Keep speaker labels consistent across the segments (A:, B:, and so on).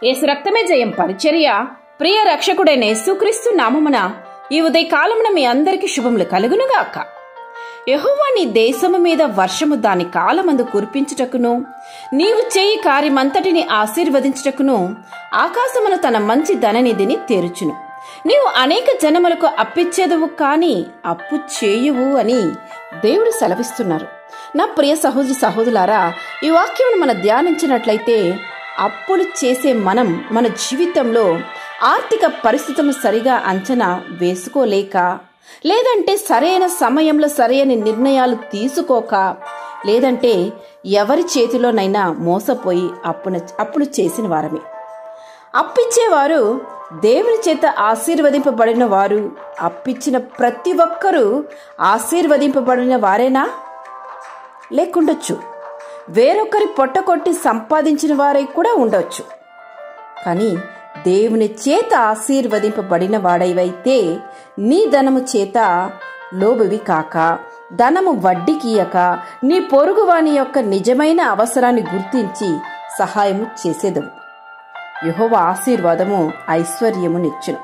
A: యేసు రక్తమే జయం పరిచర్య ప్రియ రక్షకుడైన యేసుక్రీస్తు నామమున ఈ ఉదయకాలమున మీ అందరికీ శుభములు కలుగునుగాక. యెహోవా నీ దేశము మీద వర్షము దాని కాలమందు కురిపించుటకును, నీవు చేయి కార్యమంతటిని ఆశీర్వదించుటకును ఆకాశమును తన మంచి ధననిధిని తెరుచును. నీవు అనేక జనములకు అప్పిచ్చేదవు కాని అప్పు చేయువు అని దేవుడు సెలవిస్తున్నారు. నా ప్రియ సహోదరి సహోదరులారా, ఈ వాక్యమును మనం ధ్యానించినట్లయితే అప్పులు చేసే మనం మన జీవితంలో ఆర్థిక పరిస్థితులను సరిగా అంచనా వేసుకోలేక, లేదంటే సరైన సమయంలో సరైన నిర్ణయాలు తీసుకోక, లేదంటే ఎవరి చేతిలోనైనా మోసపోయి అప్పులు చేసిన వారమే. అప్పిచ్చేవారు దేవుని చేత ఆశీర్వదింపబడిన వారు, అప్పిచ్చిన ప్రతి ఒక్కరూ ఆశీర్వదింపబడిన వారేనా? లేకుండొచ్చు. వేరొకరి పొట్టకొట్టి సంపాదించిన వారై కూడా ఉండొచ్చు. కానీ దేవుని చేత ఆశీర్వదింపబడిన వాడైవైతే నీ ధనము చేత లోబివి కాక, ధనము వడ్డీకియక, నీ పొరుగువాని యొక్క నిజమైన అవసరాన్ని గుర్తించి సహాయము చేసేదవు. యెహోవా ఆశీర్వాదము ఐశ్వర్యమునిచ్చును,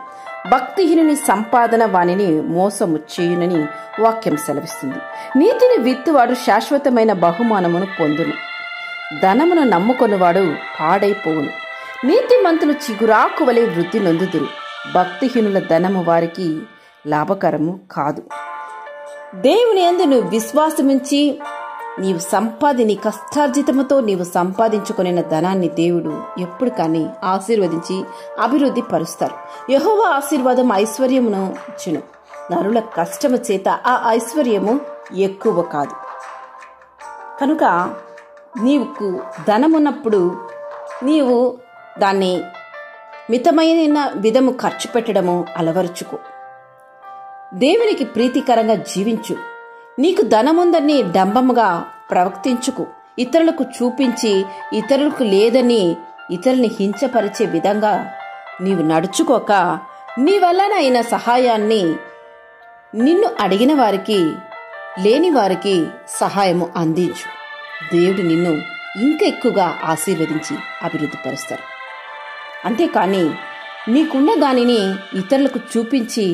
A: భక్తిహీనుని సంపాదన వానిని మోసము చేయునని వాక్యం సెలవిస్తుంది. నీతిని విత్తువాడు శాశ్వతమైన బహుమానమును పొందును, ధనమును నమ్ముకొనివాడు పాడైపోవును. నీతిమంతులు చిగురాకు వలె వృద్ధి నొందుదురు, భక్తిహీనుల ధనము వారికి లాభకరము కాదు. దేవుని యందు నువ్వు విశ్వాసముంచి నీవు నీ కష్టార్జితముతో నీవు సంపాదించుకొనిన ధనాన్ని దేవుడు ఎప్పుడు కానీ ఆశీర్వదించి అభివృద్ధి పరుస్తారు. యెహోవా ఆశీర్వాదం ఐశ్వర్యమును ఇచ్చును, నరుల కష్టము చేత ఆ ఐశ్వర్యము ఎక్కువ కాదు. కనుక నీకు ధనమున్నప్పుడు నీవు దాన్ని మితమైన విధము ఖర్చు పెట్టడము అలవరుచుకో. దేవునికి ప్రీతికరంగా జీవించు. నీకు ధనముందని డంబముగా ప్రవర్తించుకు. ఇతరులకు చూపించి ఇతరులకు లేదని ఇతరుల్ని హింసపరిచే విధంగా నీవు నడుచుకోక, నీ వల్లనైన సహాయాన్ని నిన్ను అడిగిన వారికి, లేని వారికి సహాయము అందించు. దేవుడు నిన్ను ఇంకా ఎక్కువగా ఆశీర్వదించి అభివృద్ధి పరుస్తారు. అంతేకాని నీకున్న దానిని ఇతరులకు చూపించి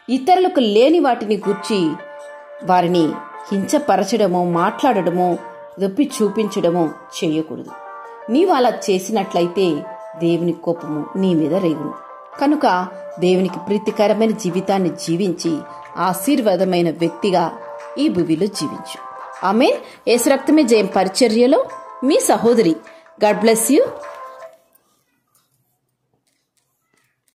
A: ఇతరులకు లేని వాటిని గూర్చి వారిని హింసపరచడమో, మాట్లాడడమో, దొప్పి చూపించడమో చేయకూడదు. నీవు అలా చేసినట్లయితే దేవుని కోపము నీ మీద రేగును. కనుక దేవునికి ప్రీతికరమైన జీవితాన్ని జీవించి ఆశీర్వాదమైన వ్యక్తిగా ఈ భూమిలో జీవించు. ఆమేన్. యేసు రక్తమే జయం పరిచర్యలో మీ సహోదరి. God bless you.